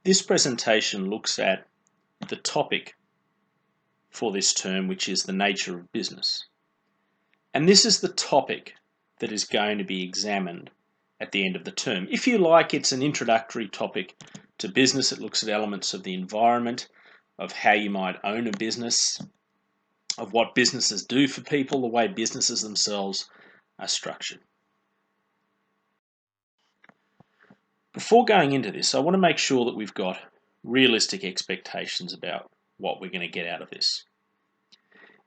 This presentation looks at the topic for this term, which is the nature of business. And this is the topic that is going to be examined at the end of the term. If you like, it's an introductory topic to business. It looks at elements of the environment, of how you might own a business, of what businesses do for people, the way businesses themselves are structured. Before going into this, I want to make sure that we've got realistic expectations about what we're going to get out of this.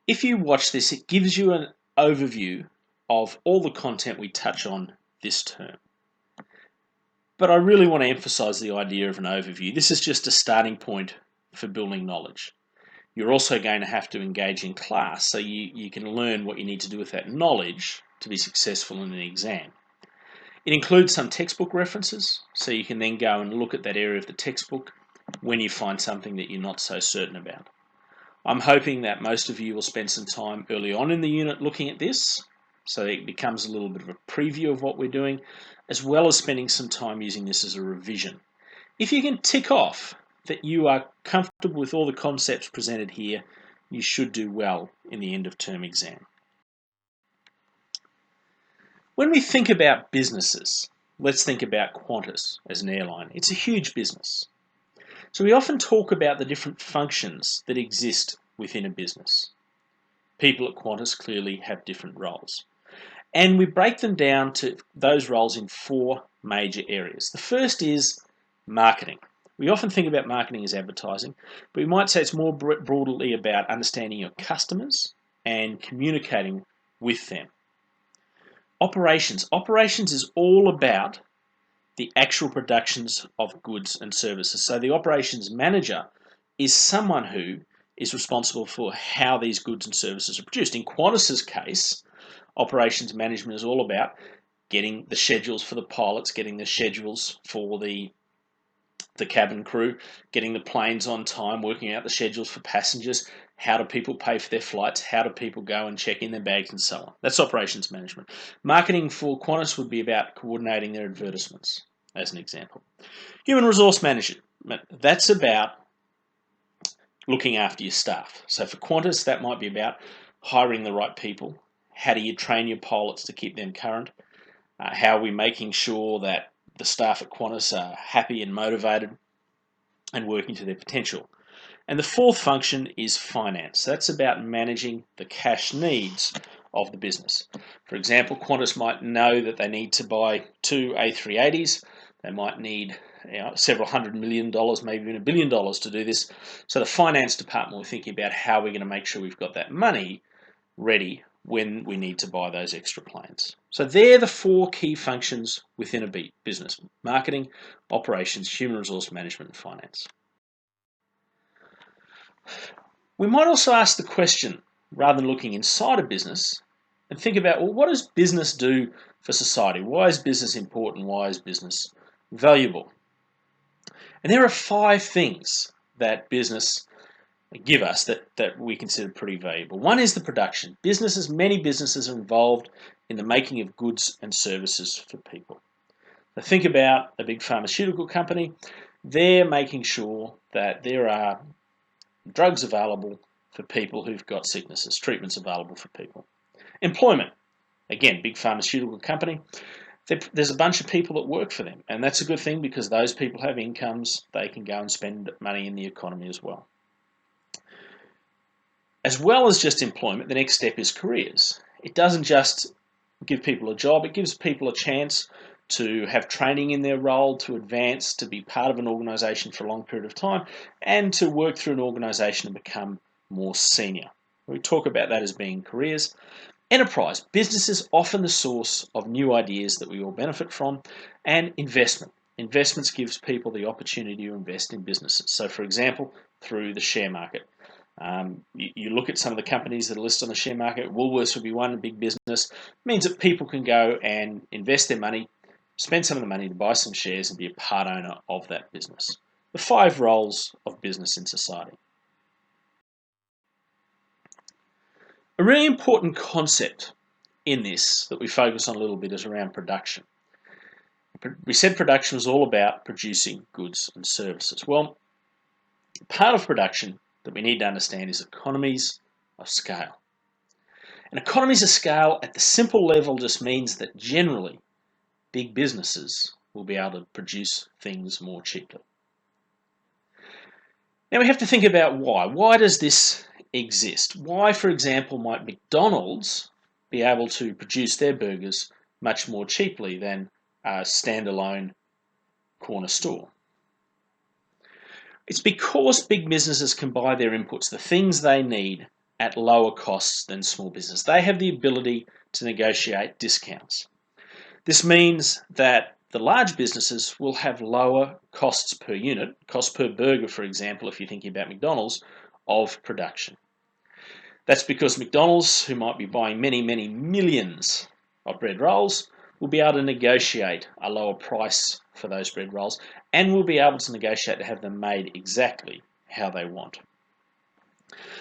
If you watch this, it gives you an overview of all the content we touch on this term. But I really want to emphasize the idea of an overview. This is just a starting point for building knowledge. You're also going to have to engage in class so you can learn what you need to do with that knowledge to be successful in an exam. It includes some textbook references, so you can then go and look at that area of the textbook when you find something that you're not so certain about. I'm hoping that most of you will spend some time early on in the unit looking at this, so it becomes a little bit of a preview of what we're doing, as well as spending some time using this as a revision. If you can tick off that you are comfortable with all the concepts presented here, you should do well in the end of term exam. When we think about businesses, let's think about Qantas as an airline. It's a huge business. So we often talk about the different functions that exist within a business. People at Qantas clearly have different roles. And we break them down to those roles in four major areas. The first is marketing. We often think about marketing as advertising, but we might say it's more broadly about understanding your customers and communicating with them. Operations. Operations is all about the actual productions of goods and services. So the operations manager is someone who is responsible for how these goods and services are produced. In Qantas's case, operations management is all about getting the schedules for the pilots, getting the schedules for the cabin crew, getting the planes on time, working out the schedules for passengers, how do people pay for their flights, how do people go and check in their bags and so on. That's operations management. Marketing for Qantas would be about coordinating their advertisements, as an example. Human resource management, that's about looking after your staff. So for Qantas, that might be about hiring the right people. How do you train your pilots to keep them current? How are we making sure that the staff at Qantas are happy and motivated and working to their potential? And the fourth function is finance. That's about managing the cash needs of the business. For example, Qantas might know that they need to buy 2 A380s. They might need several $100 million, maybe even $1 billion to do this. So the finance department will be thinking about how we're going to make sure we've got that money ready when we need to buy those extra planes. So they're the four key functions within a business: marketing, operations, human resource management, and finance. We might also ask the question, rather than looking inside a business, and think about, well, what does business do for society? Why is business important? Why is business valuable? And there are 5 things that business give us that we consider pretty valuable. One is the production. Many businesses are involved in the making of goods and services for people. So think about a big pharmaceutical company. They're making sure that there are drugs available for people who've got sicknesses, treatments available for people. Employment. Again, big pharmaceutical company. There's a bunch of people that work for them, and that's a good thing because those people have incomes. They can go and spend money in the economy as well. As well as just employment, the next step is careers. It doesn't just give people a job, it gives people a chance to have training in their role, to advance, to be part of an organisation for a long period of time, and to work through an organisation and become more senior. We talk about that as being careers. Enterprise. Business is often the source of new ideas that we all benefit from. And investment. Investments gives people the opportunity to invest in businesses. So for example, through the share market. You look at some of the companies that are listed on the share market. Woolworths would be one, big business. It means that people can go and invest their money, spend some of the money to buy some shares and be a part owner of that business. The 5 roles of business in society. A really important concept in this that we focus on a little bit is around production. We said production was all about producing goods and services. Well, part of production that we need to understand is economies of scale. And economies of scale at the simple level just means that generally big businesses will be able to produce things more cheaply. Now we have to think about why. Why does this exist? Why, for example, might McDonald's be able to produce their burgers much more cheaply than a standalone corner store? It's because big businesses can buy their inputs, the things they need, at lower costs than small business. They have the ability to negotiate discounts. This means that the large businesses will have lower costs per unit, cost per burger, for example, if you're thinking about McDonald's, of production. That's because McDonald's, who might be buying many, many millions of bread rolls, will be able to negotiate a lower price for those bread rolls and will be able to negotiate to have them made exactly how they want.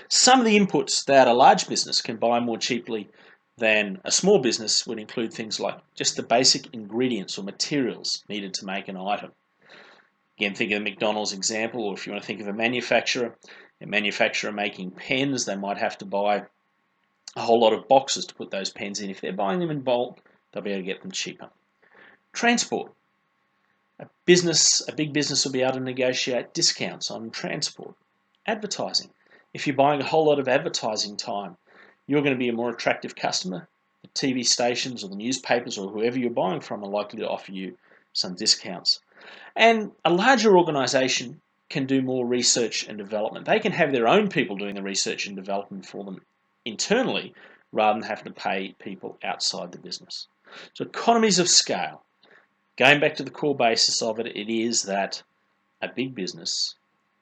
Some of the inputs that a large business can buy more cheaply than a small business would include things like just the basic ingredients or materials needed to make an item. Again, think of the McDonald's example, or if you want to think of a manufacturer making pens, they might have to buy a whole lot of boxes to put those pens in. If they're buying them in bulk, they'll be able to get them cheaper. Transport. A big business will be able to negotiate discounts on transport. Advertising. If you're buying a whole lot of advertising time, you're going to be a more attractive customer. The TV stations or the newspapers or whoever you're buying from are likely to offer you some discounts. And a larger organisation can do more research and development. They can have their own people doing the research and development for them internally rather than having to pay people outside the business. So economies of scale. Going back to the core basis of it, it is that a big business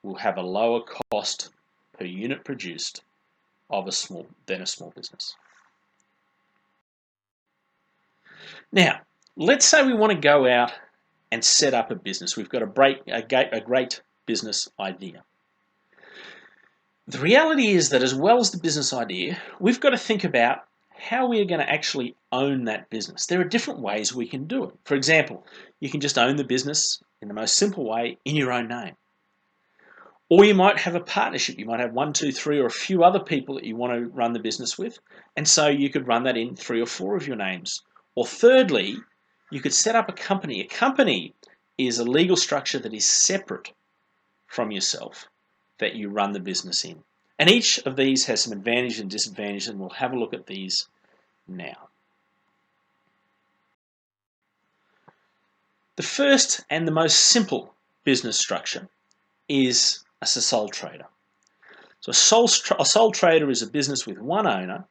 will have a lower cost per unit produced than a small business. Now, let's say we want to go out and set up a business. We've got a great business idea. The reality is that as well as the business idea, we've got to think about how we are going to actually own that business. There are different ways we can do it. For example, you can just own the business in the most simple way in your own name. Or you might have a partnership. You might have 1, 2, 3, or a few other people that you want to run the business with. And so you could run that in 3 or 4 of your names. Or thirdly, you could set up a company. A company is a legal structure that is separate from yourself that you run the business in. And each of these has some advantages and disadvantages, and we'll have a look at these now. The first and the most simple business structure is a sole trader. So a sole trader is a business with one owner,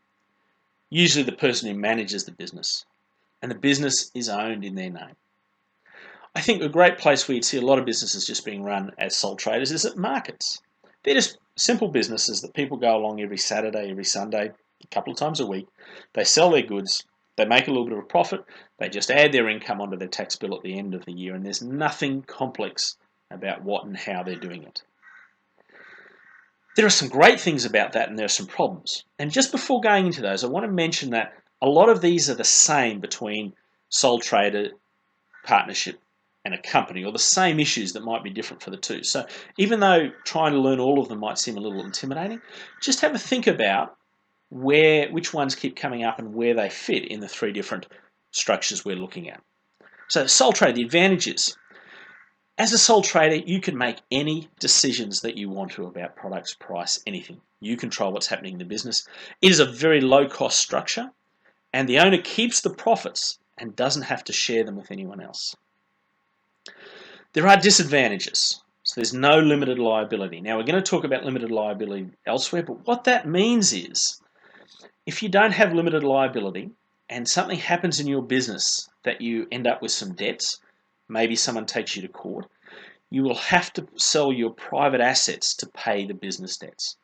usually the person who manages the business, and the business is owned in their name. I think a great place where you'd see a lot of businesses just being run as sole traders is at markets. They're just simple businesses that people go along every Saturday, every Sunday, a couple of times a week. They sell their goods, they make a little bit of a profit, they just add their income onto their tax bill at the end of the year, and there's nothing complex about what and how they're doing it. There are some great things about that, and there are some problems. And just before going into those, I want to mention that a lot of these are the same between sole trader, partnership, and a company, or the same issues that might be different for the two. So even though trying to learn all of them might seem a little intimidating, just have a think about which ones keep coming up and where they fit in the 3 different structures we're looking at. So sole trader, the advantages. As a sole trader, you can make any decisions that you want to about products, price, anything. You control what's happening in the business. It is a very low-cost structure, and the owner keeps the profits and doesn't have to share them with anyone else. There are disadvantages. So there's no limited liability. Now, we're going to talk about limited liability elsewhere, but what that means is if you don't have limited liability and something happens in your business that you end up with some debts, maybe someone takes you to court, you will have to sell your private assets to pay the business debts.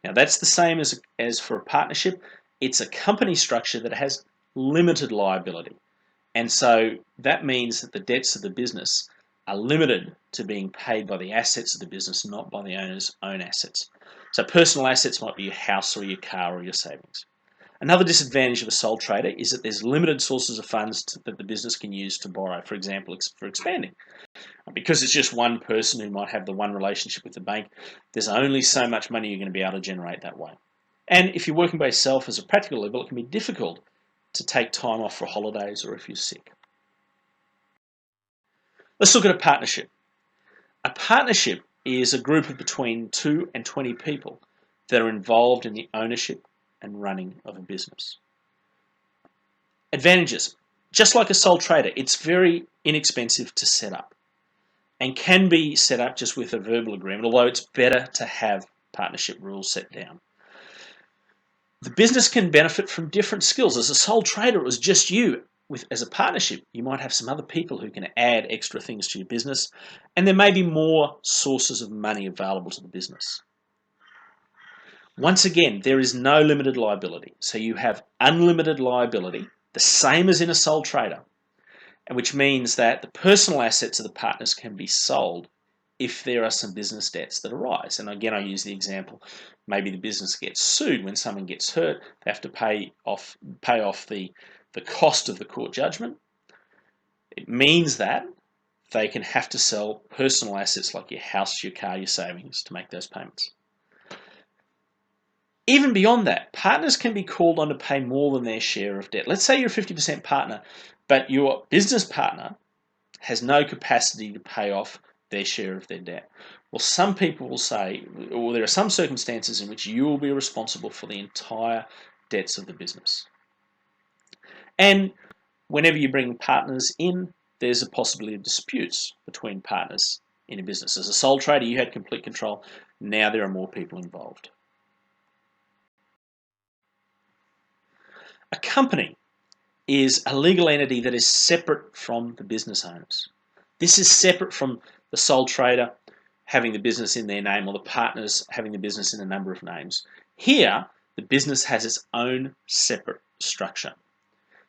Now, that's the same as for a partnership. It's a company structure that has limited liability. And so that means that the debts of the business are limited to being paid by the assets of the business, not by the owner's own assets. So personal assets might be your house or your car or your savings. Another disadvantage of a sole trader is that there's limited sources of funds that the business can use to borrow, for example, for expanding. Because it's just one person who might have the one relationship with the bank, there's only so much money you're going to be able to generate that way. And if you're working by yourself, as a practical level, it can be difficult to take time off for holidays or if you're sick. Let's look at a partnership. A partnership is a group of between 2 and 20 people that are involved in the ownership and running of a business. Advantages. Just like a sole trader, it's very inexpensive to set up and can be set up just with a verbal agreement, although it's better to have partnership rules set down. The business can benefit from different skills. As a sole trader, it was just you. As a partnership, you might have some other people who can add extra things to your business, and there may be more sources of money available to the business. Once again, there is no limited liability. So you have unlimited liability, the same as in a sole trader, which means that the personal assets of the partners can be sold if there are some business debts that arise. And again, I use the example, maybe the business gets sued when someone gets hurt, they have to pay off the cost of the court judgment. It means that they can have to sell personal assets like your house, your car, your savings to make those payments. Even beyond that, partners can be called on to pay more than their share of debt. Let's say you're a 50% partner, but your business partner has no capacity to pay off their share of their debt. Well, some people will say, or there are some circumstances in which you will be responsible for the entire debts of the business. And whenever you bring partners in, there's a possibility of disputes between partners in a business. As a sole trader, you had complete control. Now there are more people involved. A company is a legal entity that is separate from the business owners. This is separate from the sole trader having the business in their name or the partners having the business in a number of names. Here, the business has its own separate structure.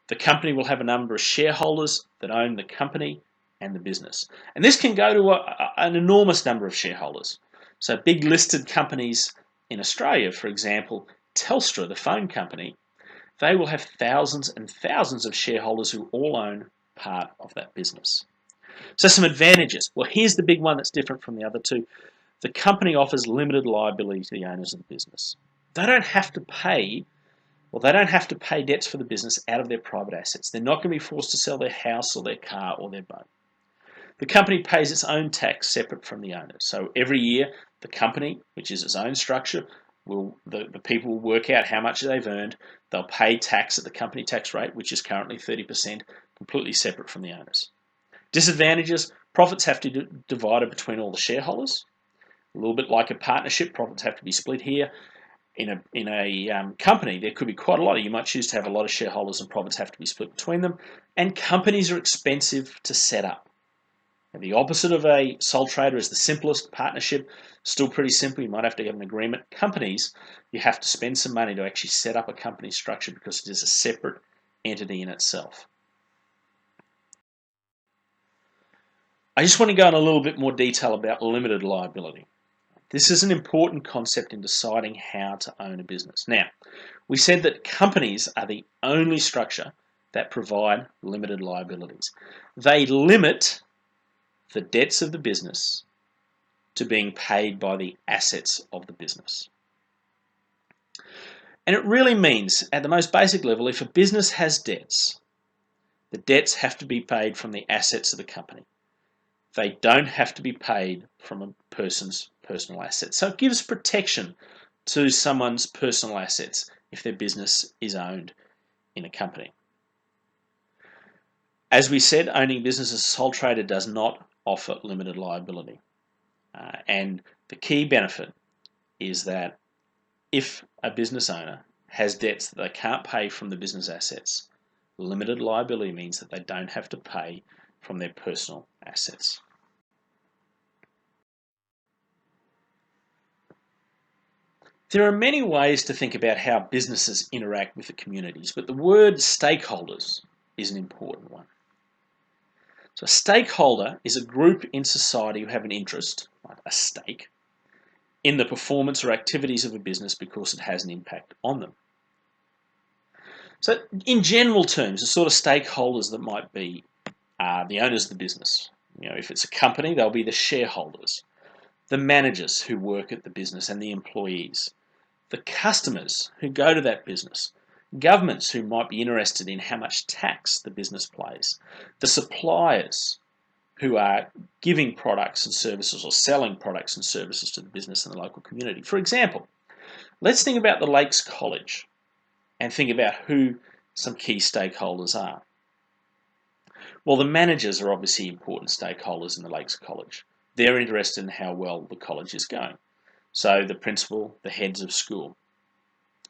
The company will have a number of shareholders that own the company and the business. And this can go to an enormous number of shareholders. So big listed companies in Australia, for example, Telstra, the phone company, they will have thousands and thousands of shareholders who all own part of that business. So some advantages. Well, here's the big one that's different from the other two. The company offers limited liability to the owners of the business. They don't have to pay debts for the business out of their private assets. They're not going to be forced to sell their house or their car or their boat. The company pays its own tax separate from the owners. So every year, the company, which is its own structure, the people will work out how much they've earned. They'll pay tax at the company tax rate, which is currently 30%, completely separate from the owners. Disadvantages: profits have to be divided between all the shareholders. A little bit like a partnership, profits have to be split here. In a company, there could be quite a lot. You might choose to have a lot of shareholders and profits have to be split between them. And companies are expensive to set up. And the opposite of a sole trader is the simplest. Partnership, still pretty simple. You might have to get an agreement. Companies, you have to spend some money to actually set up a company structure because it is a separate entity in itself. I just want to go in a little bit more detail about limited liability. This is an important concept in deciding how to own a business. Now, we said that companies are the only structure that provide limited liabilities. They limit the debts of the business to being paid by the assets of the business. And it really means, at the most basic level, if a business has debts, the debts have to be paid from the assets of the company. They don't have to be paid from a person's personal assets. So it gives protection to someone's personal assets if their business is owned in a company. As we said, owning business as a sole trader does not offer limited liability. And the key benefit is that if a business owner has debts that they can't pay from the business assets, limited liability means that they don't have to pay from their personal assets. There are many ways to think about how businesses interact with the communities, but the word stakeholders is an important one. So a stakeholder is a group in society who have an interest, like a stake, in the performance or activities of a business because it has an impact on them. So in general terms, the sort of stakeholders that might be are the owners of the business. If it's a company, they'll be the shareholders, the managers who work at the business and the employees, the customers who go to that business, governments who might be interested in how much tax the business pays, the suppliers who are giving products and services or selling products and services to the business and the local community. For example, let's think about the Lakes College and think about who some key stakeholders are. Well, the managers are obviously important stakeholders in the Lakes College. They're interested in how well the college is going. So the principal, the heads of school.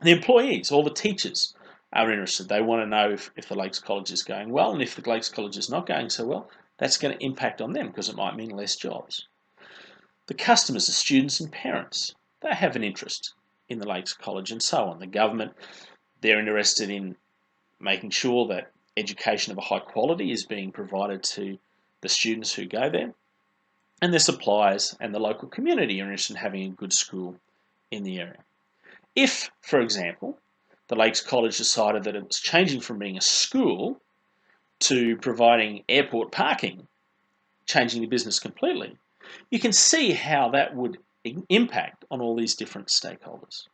The employees, all the teachers are interested. They want to know if the Lakes College is going well, and if the Lakes College is not going so well, that's going to impact on them because it might mean less jobs. The customers, the students and parents, they have an interest in the Lakes College and so on. The government, they're interested in making sure that education of a high quality is being provided to the students who go there. And the suppliers and the local community are interested in having a good school in the area. If, for example, the Lakes College decided that it was changing from being a school to providing airport parking, changing the business completely, you can see how that would impact on all these different stakeholders.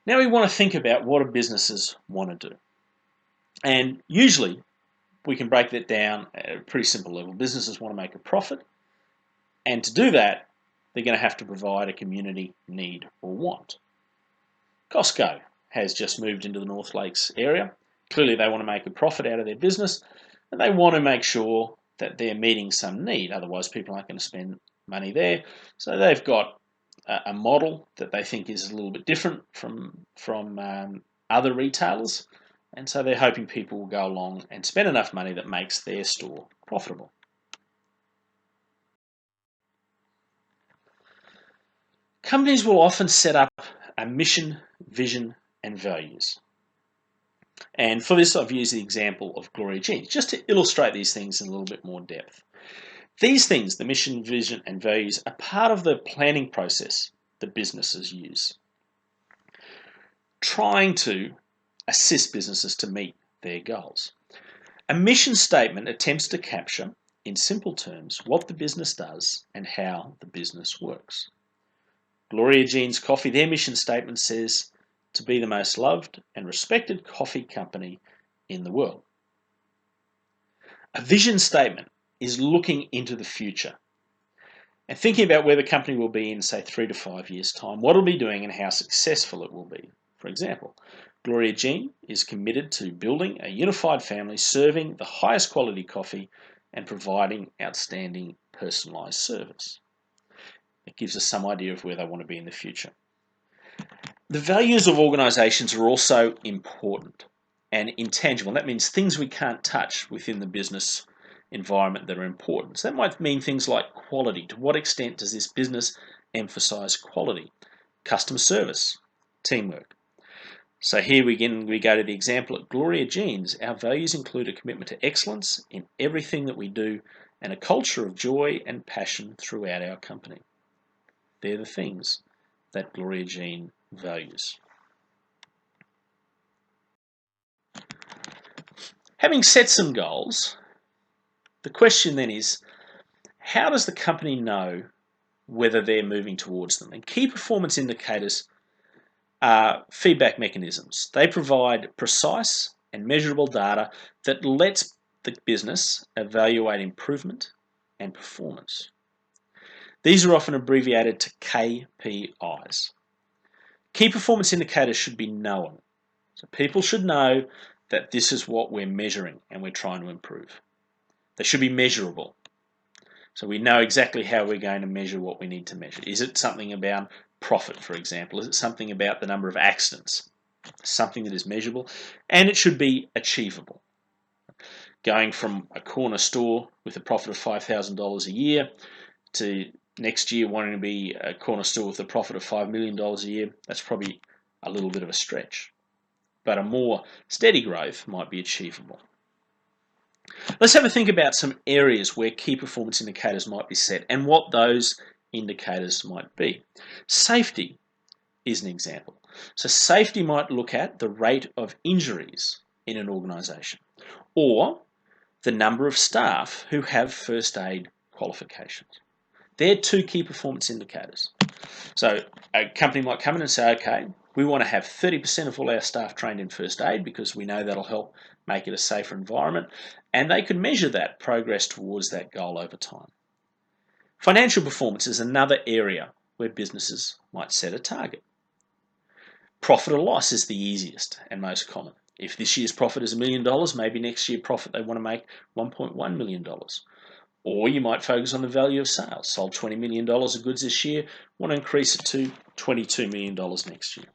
Now we want to think about what do businesses want to do. And usually we can break that down at a pretty simple level. Businesses want to make a profit, and to do that, they're going to have to provide a community need or want. Costco has just moved into the North Lakes area. Clearly they want to make a profit out of their business, and they want to make sure that they're meeting some need, otherwise people aren't going to spend money there. So they've got a model that they think is a little bit different from other retailers, and so they're hoping people will go along and spend enough money that makes their store profitable. Companies will often set up a mission, vision, and values. And for this, I've used the example of Gloria Jeans, just to illustrate these things in a little bit more depth. These things, the mission, vision, and values, are part of the planning process that businesses use, trying to assist businesses to meet their goals. A mission statement attempts to capture, in simple terms, what the business does and how the business works. Gloria Jeans Coffee, their mission statement says to be the most loved and respected coffee company in the world. A vision statement is looking into the future and thinking about where the company will be in, say, 3 to 5 years' time, what it'll be doing and how successful it will be. For example, Gloria Jean is committed to building a unified family, serving the highest quality coffee and providing outstanding personalised service. It gives us some idea of where they want to be in the future. The values of organisations are also important and intangible. That means things we can't touch within the business environment that are important. So that might mean things like quality. To what extent does this business emphasise quality? Customer service, teamwork. So here we go to the example at Gloria Jeans. Our values include a commitment to excellence in everything that we do and a culture of joy and passion throughout our company. They're the things that Gloria Jean values. Having set some goals, the question then is, how does the company know whether they're moving towards them? And key performance indicators are feedback mechanisms. They provide precise and measurable data that lets the business evaluate improvement and performance. These are often abbreviated to KPIs. Key performance indicators should be known. So people should know that this is what we're measuring and we're trying to improve. They should be measurable. So we know exactly how we're going to measure what we need to measure. Is it something about profit, for example? Is it something about the number of accidents? Something that is measurable, and it should be achievable. Going from a corner store with a profit of $5,000 a year to next year wanting to be a corner store with a profit of $5 million a year, that's probably a little bit of a stretch. But a more steady growth might be achievable. Let's have a think about some areas where key performance indicators might be set and what those indicators might be. Safety is an example. So safety might look at the rate of injuries in an organisation, or the number of staff who have first aid qualifications. They're two key performance indicators. So a company might come in and say, okay, we want to have 30% of all our staff trained in first aid because we know that'll help make it a safer environment, and they can measure that progress towards that goal over time. Financial performance is another area where businesses might set a target. Profit or loss is the easiest and most common. If this year's profit is $1 million, maybe next year's profit they want to make $1.1 million. Or you might focus on the value of sales. Sold $20 million of goods this year, want to increase it to $22 million next year.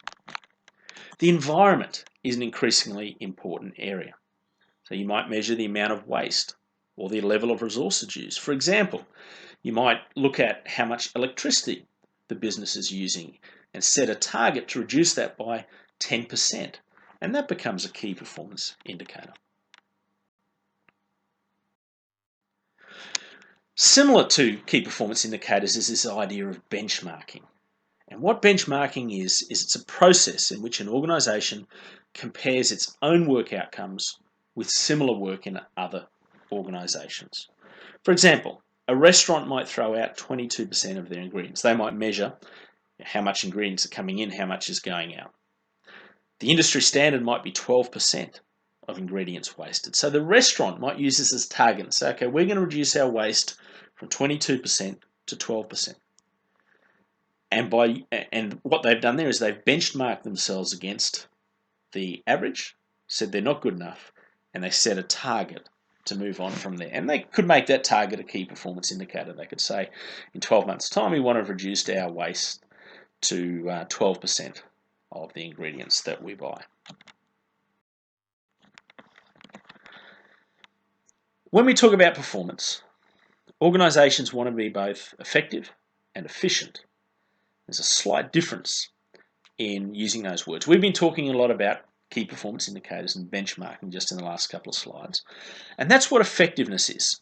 The environment is an increasingly important area. So you might measure the amount of waste or the level of resources used. For example, you might look at how much electricity the business is using and set a target to reduce that by 10%. And that becomes a key performance indicator. Similar to key performance indicators is this idea of benchmarking. And what benchmarking is it's a process in which an organisation compares its own work outcomes with similar work in other organisations. For example, a restaurant might throw out 22% of their ingredients. They might measure how much ingredients are coming in, how much is going out. The industry standard might be 12% of ingredients wasted. So the restaurant might use this as a target and say, okay, we're going to reduce our waste from 22% to 12%. And what they've done there is they've benchmarked themselves against the average, said they're not good enough, and they set a target to move on from there. And they could make that target a key performance indicator. They could say, in 12 months' time, we want to have reduced our waste to 12% of the ingredients that we buy. When we talk about performance, organisations want to be both effective and efficient. There's a slight difference in using those words. We've been talking a lot about key performance indicators and benchmarking just in the last couple of slides. And that's what effectiveness is.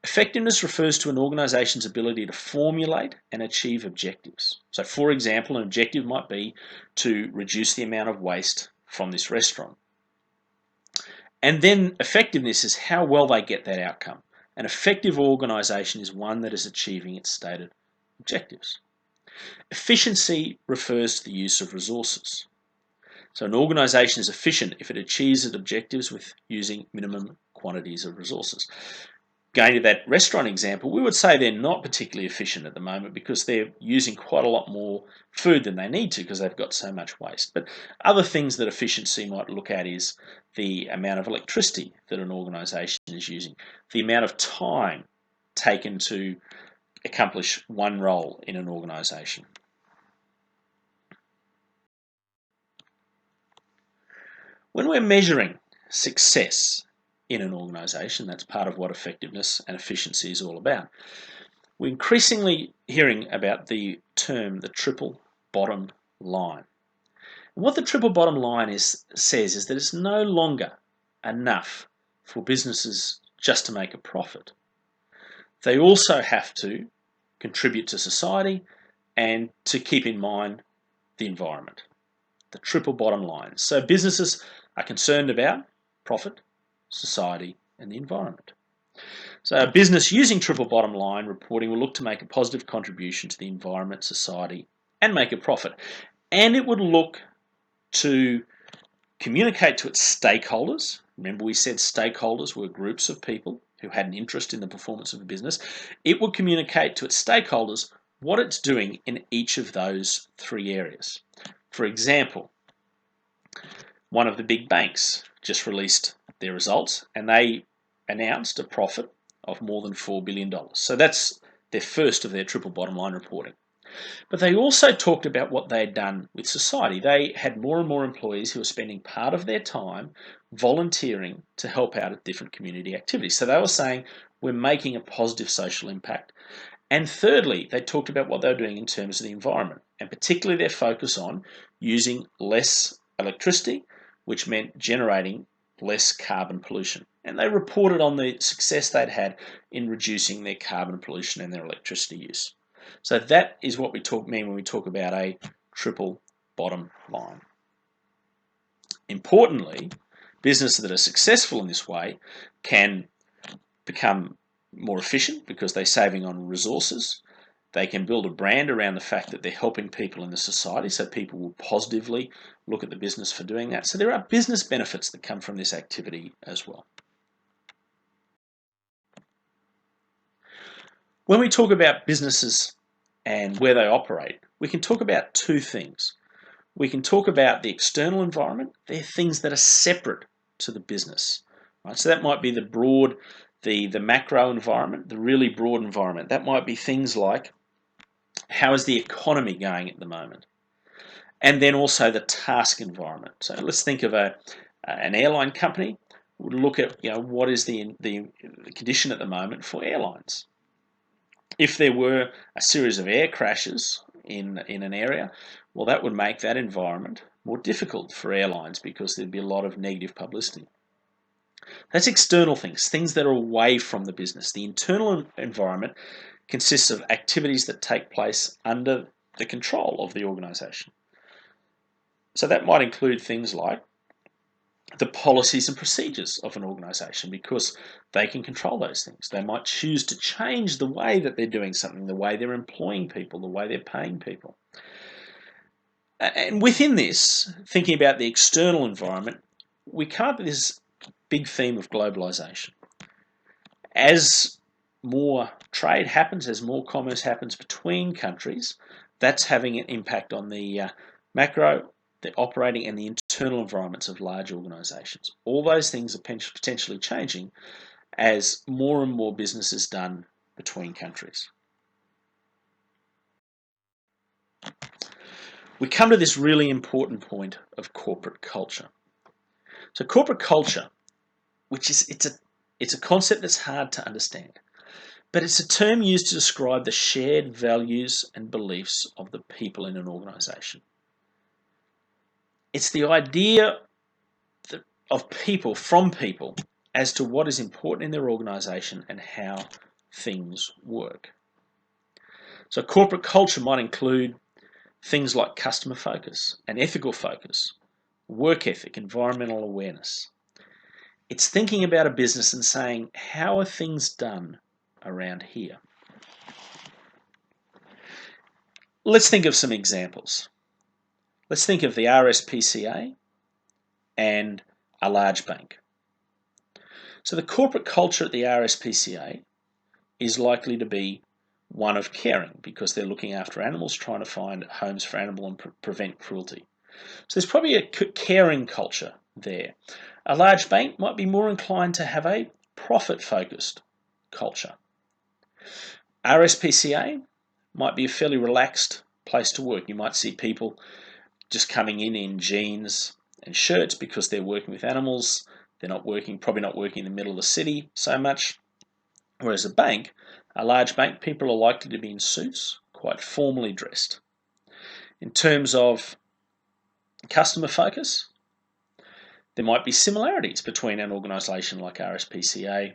Effectiveness refers to an organisation's ability to formulate and achieve objectives. So for example, an objective might be to reduce the amount of waste from this restaurant. And then effectiveness is how well they get that outcome. An effective organisation is one that is achieving its stated objectives. Efficiency refers to the use of resources. So an organisation is efficient if it achieves its objectives with using minimum quantities of resources. Going to that restaurant example, we would say they're not particularly efficient at the moment because they're using quite a lot more food than they need to because they've got so much waste. But other things that efficiency might look at is the amount of electricity that an organisation is using, the amount of time taken to accomplish one role in an organisation. When we're measuring success in an organisation, that's part of what effectiveness and efficiency is all about. We're increasingly hearing about the term the triple bottom line. And what the triple bottom line says is that it's no longer enough for businesses just to make a profit. They also have to contribute to society and to keep in mind the environment. The triple bottom line. So businesses are concerned about profit, society, and the environment. So a business using triple bottom line reporting will look to make a positive contribution to the environment, society, and make a profit. And it would look to communicate to its stakeholders. Remember, we said stakeholders were groups of people who had an interest in the performance of a business. It would communicate to its stakeholders what it's doing in each of those three areas. For example, one of the big banks just released their results and they announced a profit of more than $4 billion. So that's their first of their triple bottom line reporting. But they also talked about what they had done with society. They had more and more employees who were spending part of their time volunteering to help out at different community activities. So they were saying, we're making a positive social impact. And thirdly, they talked about what they were doing in terms of the environment, and particularly their focus on using less electricity, which meant generating less carbon pollution. And they reported on the success they'd had in reducing their carbon pollution and their electricity use. So that is what we mean when we talk about a triple bottom line. Importantly, businesses that are successful in this way can become more efficient because they're saving on resources. They can build a brand around the fact that they're helping people in the society, so people will positively look at the business for doing that. So there are business benefits that come from this activity as well. When we talk about businesses and where they operate, we can talk about two things. We can talk about the external environment. They're things that are separate to the business. Right? So that might be the macro environment, the really broad environment. That might be things like, how is the economy going at the moment? And then also the task environment. So let's think of an airline company. We'll look at what is the condition at the moment for airlines. If there were a series of air crashes in an area, well, that would make that environment more difficult for airlines because there'd be a lot of negative publicity. That's external things that are away from the business. The internal environment consists of activities that take place under the control of the organisation. So that might include things like the policies and procedures of an organisation, because they can control those things. They might choose to change the way that they're doing something, the way they're employing people, the way they're paying people. And within this, thinking about the external environment, we come up with this big theme of globalisation. As more trade happens, as more commerce happens between countries, that's having an impact on the macro, the operating and the internal environments of large organisations. All those things are potentially changing as more and more business is done between countries. We come to this really important point of corporate culture. So corporate culture, which is it's a concept that's hard to understand, but it's a term used to describe the shared values and beliefs of the people in an organisation. It's the idea of people, from people, as to what is important in their organisation and how things work. So corporate culture might include things like customer focus and ethical focus, work ethic, environmental awareness. It's thinking about a business and saying, how are things done around here? Let's think of some examples. Let's think of the RSPCA and a large bank. So the corporate culture at the RSPCA is likely to be one of caring, because they're looking after animals, trying to find homes for animals and prevent cruelty. So there's probably a caring culture there. A large bank might be more inclined to have a profit-focused culture. RSPCA might be a fairly relaxed place to work. You might see people just coming in jeans and shirts because they're working with animals. They're probably not working in the middle of the city so much. Whereas a large bank, people are likely to be in suits, quite formally dressed. In terms of customer focus, there might be similarities between an organisation like RSPCA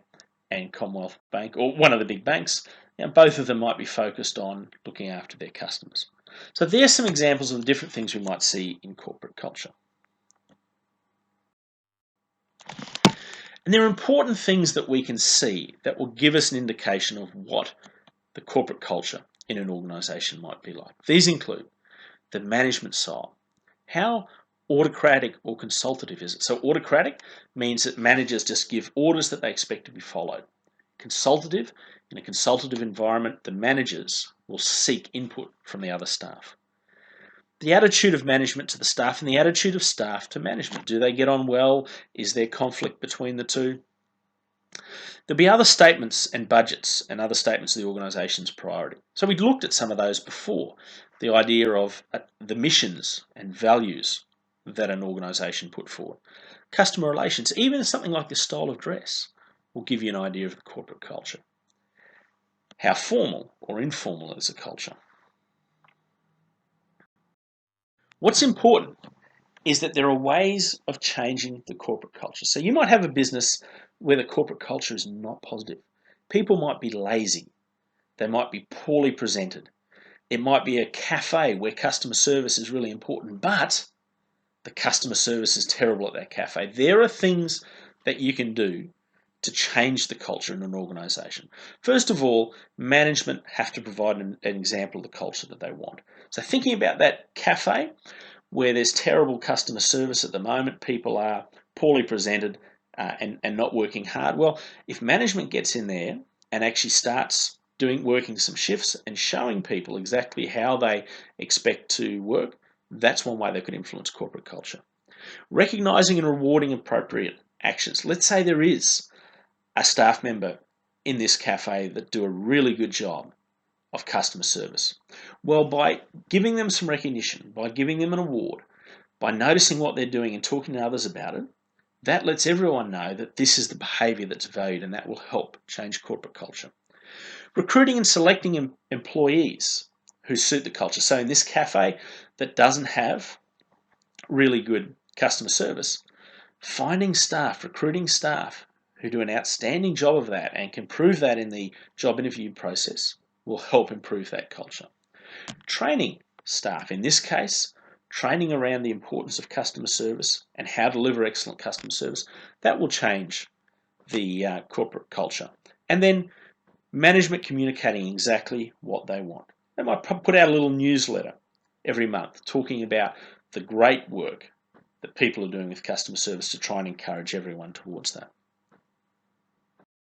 and Commonwealth Bank, or one of the big banks. Both of them might be focused on looking after their customers. So there's some examples of the different things we might see in corporate culture. And there are important things that we can see that will give us an indication of what the corporate culture in an organisation might be like. These include the management style. How autocratic or consultative is it? So autocratic means that managers just give orders that they expect to be followed. Consultative, in a consultative environment, the managers will seek input from the other staff. The attitude of management to the staff and the attitude of staff to management. Do they get on well? Is there conflict between the two? There'll be other statements and budgets and other statements of the organisation's priority. So we looked at some of those before. The idea of the missions and values that an organisation put forward. Customer relations, even something like the style of dress, will give you an idea of the corporate culture. How formal or informal is the culture? What's important is that there are ways of changing the corporate culture. So you might have a business where the corporate culture is not positive. People might be lazy. They might be poorly presented. It might be a cafe where customer service is really important, but the customer service is terrible at that cafe. There are things that you can do to change the culture in an organization. First of all, management have to provide an example of the culture that they want. So thinking about that cafe where there's terrible customer service at the moment, people are poorly presented and not working hard. Well, if management gets in there and actually starts working some shifts and showing people exactly how they expect to work, that's one way they could influence corporate culture. Recognizing and rewarding appropriate actions. Let's say there is a staff member in this cafe that do a really good job of customer service. Well, by giving them some recognition, by giving them an award, by noticing what they're doing and talking to others about it, that lets everyone know that this is the behaviour that's valued, and that will help change corporate culture. Recruiting and selecting employees who suit the culture. So in this cafe that doesn't have really good customer service, finding staff, recruiting staff who do an outstanding job of that and can prove that in the job interview process will help improve that culture. Training staff, in this case, training around the importance of customer service and how to deliver excellent customer service, that will change the corporate culture. And then management communicating exactly what they want. They might put out a little newsletter every month talking about the great work that people are doing with customer service to try and encourage everyone towards that.